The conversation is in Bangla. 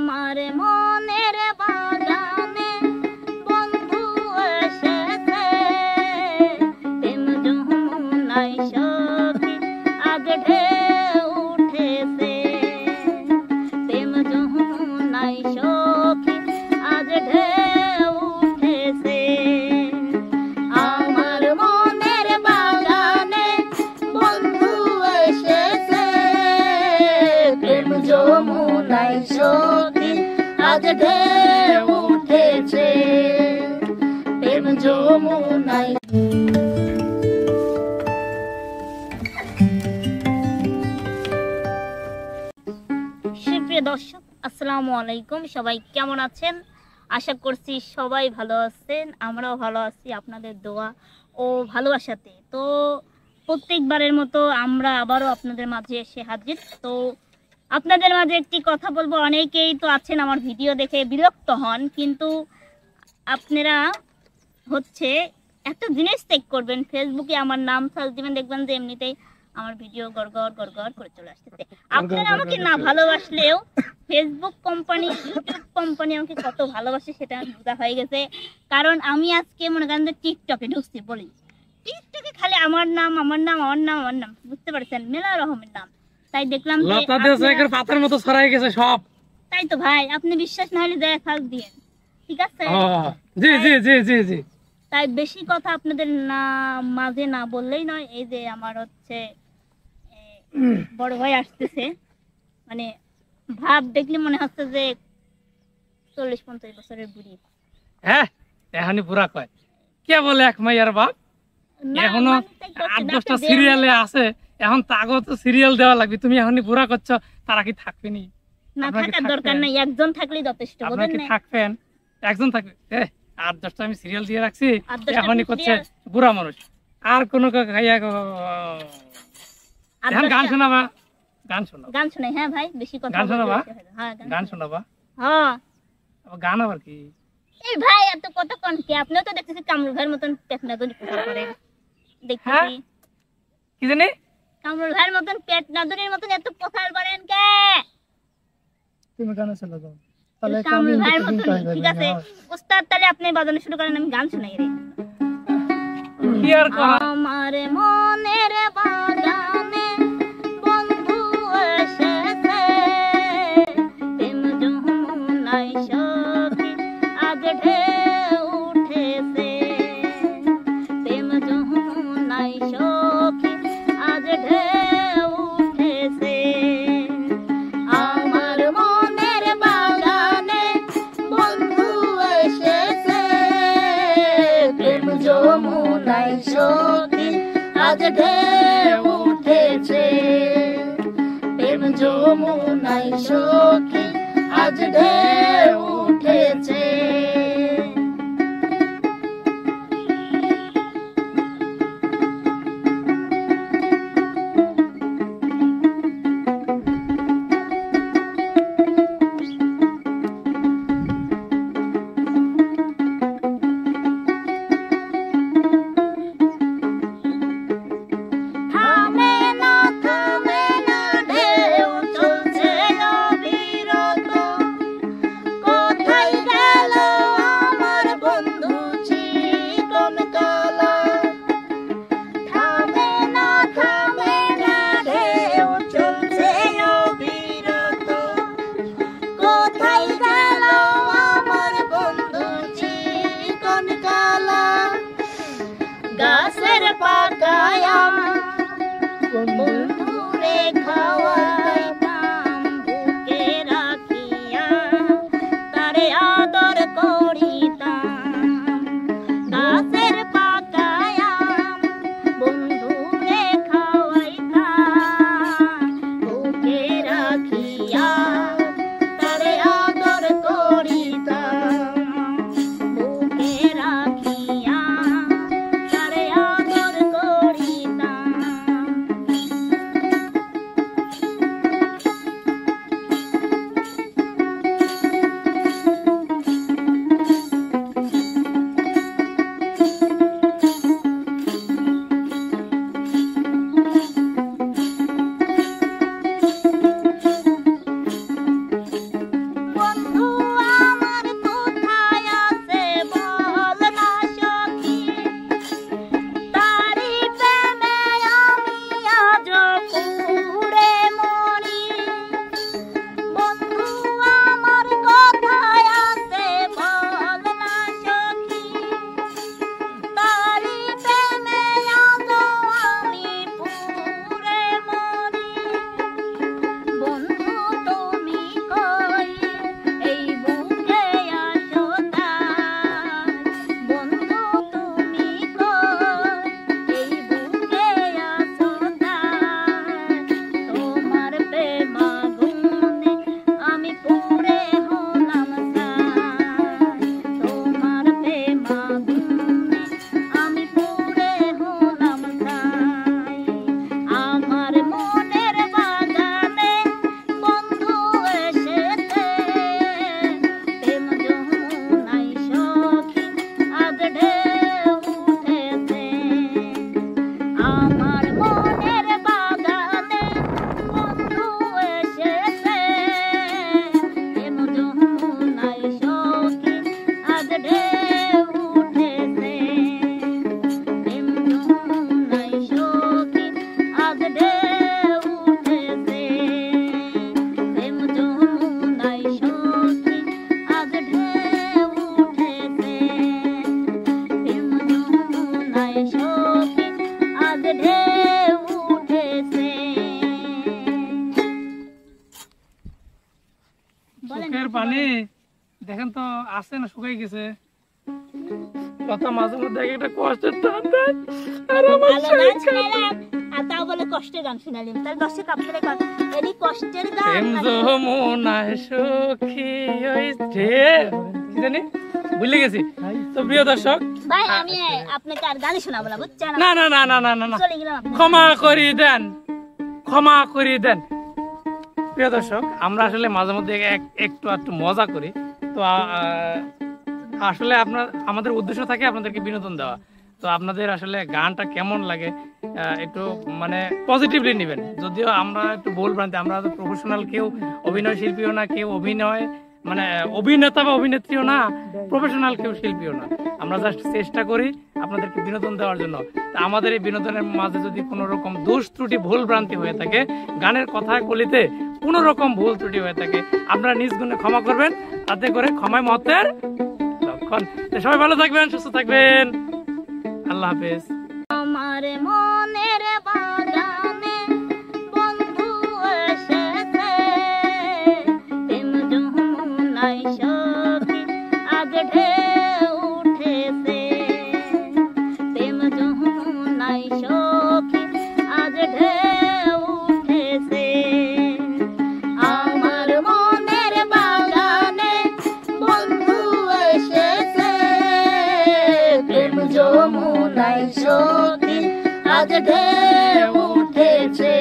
আমার মনের বাগানে বন্ধু এসেছে, প্রেম যমুনায় সখী আজ ঢেউ উঠেছে, প্রেম যমুনায় সখী আজ ঢেউ উঠেছে। আমার মনের বাগানে বন্ধু এসেছে, প্রেম যমুনায় সখী আজ ঢেউ উঠেছে, প্রেম যমুনায়। সুপ্রিয় দর্শক, আসসালামু আলাইকুম। সবাই কেমন আছেন? আশা করছি সবাই ভালো আছেন, আমরাও ভালো আছি আপনাদের দোয়া ও ভালোবাসাতে। তো প্রত্যেকবারের মতো আমরা আবারও আপনাদের মাঝে এসে হাজির। তো আপনাদের মাঝে একটি কথা বলবো, অনেকেই তো আছেন আমার ভিডিও দেখে বিরক্ত হন, কিন্তু আপনারা হচ্ছে একটা জিনিস চেক করবেন, ফেসবুকে আমার নাম সার্চ দিবেন, দেখবেন যে এমনিতেই আমার ভিডিও গড়গড় গড়গড় করে চলে আসতেছে। আপনারা আমাকে না ভালোবাসলেও ফেসবুক কোম্পানি, ইউটিউব কোম্পানি আমাকে কত ভালোবাসে সেটা বোঝা হয়ে গেছে। কারণ আমি আজকে মনে করেন যে টিকটকে ঢুকছি, বলি টিকটকে খালি আমার নাম আমার নাম আমার নাম আমার নাম, বুঝতে পারছেন, মেলা রকমের নাম। তাই দেখলাম পাতার মতো ছড়াই গেছে সব। তাই তো ভাই, আপনি বিশ্বাস না হলে যায় সার্চ দিয়েন, ঠিক আছে? জি জি জি জি জি। তাই বেশি কথা আপনাদের না মাঝে না বললেই নয়। এই যে আমার হচ্ছে বড় ভাই আসতেছে, মানে ভাব দেখলে মনে হচ্ছে যে 40-50 বছরের বুড়ি। হ্যাঁ, এখনই পুরা কয় কে বলে এক মাইয়ার বাপ। এখনো 8-10টা সিরিয়ালে আছে, এখন তাগো তো সিরিয়াল দেওয়া লাগবে। তুমি এখনই পুরা করছো, তারা কি থাকবে নি? না থাকার দরকার নাই, একজন থাকলেই যথেষ্ট। আপনারা কি থাকবেন? একজন থাকবে। 8-10টা আমি সিরিয়াল দিয়ে রাখছি, এখনই করছে বুড়া মানুষ। আর কোন এখন গান শোনাবা? গান শোনাবা? গান শোনাই। হ্যাঁ ভাই, বেশি কথা গান শোনাবা? হ্যাঁ গান শোনাবা? হ্যাঁ। গান আবার কি? এই ভাই এত কথা কোন কি? আপনিও তো দেখতেছি কামরুল ভাইয়ের মতন পেট না ধরে কথা করেন, দেখতেছি। কি জানি কামরুল ভাইয়ের মতন পেট না ধরের মতন এত কথা বলেন কে? তুমি গান শোনা দাও তাহলে। কামরুল ভাইয়ের মতন, ঠিক আছে উস্তাদ, তাহলে আপনি বাজানো শুরু করেন, আমি গান শোনাই রে। আমার মনের বাগানে বন্ধু এসেছে, প্রেম যমুনায় সখী আজ ঢেউ উঠেছে, প্রেম যমুনায় সখী আজ ঢেউ উঠেছে। আমার মনের বাগানে বন্ধু এসেছে, প্রেম যমুনায় সখী আজ ঢেউ উঠেছে, প্রেম যমুনায় সখী আজ ঢেউ উঠেছে। চোখের পানি দেখেন তো আছে না শুকাই গেছে কথা মাঝে মধ্যে একটা কষ্টের টান দেয় আর আমার ভালো গান শুনালাম আর তাও বলে কষ্টের গান শুনালিম তাহলে দর্শক আপনারা এরই কষ্টের গান প্রেম যমুনায় সখী হইছে কি জানি ভুলে গেছি তো প্রিয় দর্শক ভাই আমি আপনাকে আর গান শোনাবো না বুঝছেন না না না না না না না চলে গেলাম ক্ষমা করে দেন ক্ষমা করে দেন প্রিয় দর্শক আমরা আসলে মাঝে মধ্যে একটু মজা করি তো আসলে আমাদের উদ্দেশ্য থাকে আপনাদেরকে বিনোদন দেওয়া তো আপনাদের আসলে গানটা কেমন লাগে একটু মানে পজিটিভলি নেবেন যদিও আমরা একটু ভুল ভ্রান্তি আমরা প্রফেশনাল কেউ অভিনয় শিল্পীও না কেউ অভিনয় মানে অভিনেতা বা অভিনেত্রীও না প্রফেশনাল কেউ শিল্পীও না আমরা জাস্ট চেষ্টা করি আপনাদেরকে বিনোদন দেওয়ার জন্য আমাদের এই বিনোদনের মাঝে যদি কোনো রকম দোষ ত্রুটি ভুল ভ্রান্তি হয়ে থাকে গানের কথায় কলিতে কোনো রকম ভুল ত্রুটি হয়ে থাকে আপনারা নিজ গুণে ক্ষমা করবেন তাতে করে ক্ষমায় মহত্বের লক্ষণ সবাই ভালো থাকবেন সুস্থ থাকবেন আল্লাহ হাফেজ আমার মনের বাগানে বন্ধু এসেছে প্রেম যমুনায় সখী আজ ঢেউ উঠেছে প্রেম যমুনায় সখী আজ ঢেউ উঠেছে আমার মনের বাগানে বন্ধু এসেছে প্রেম যমুনায় সখী আজ ঢেউ উঠেছে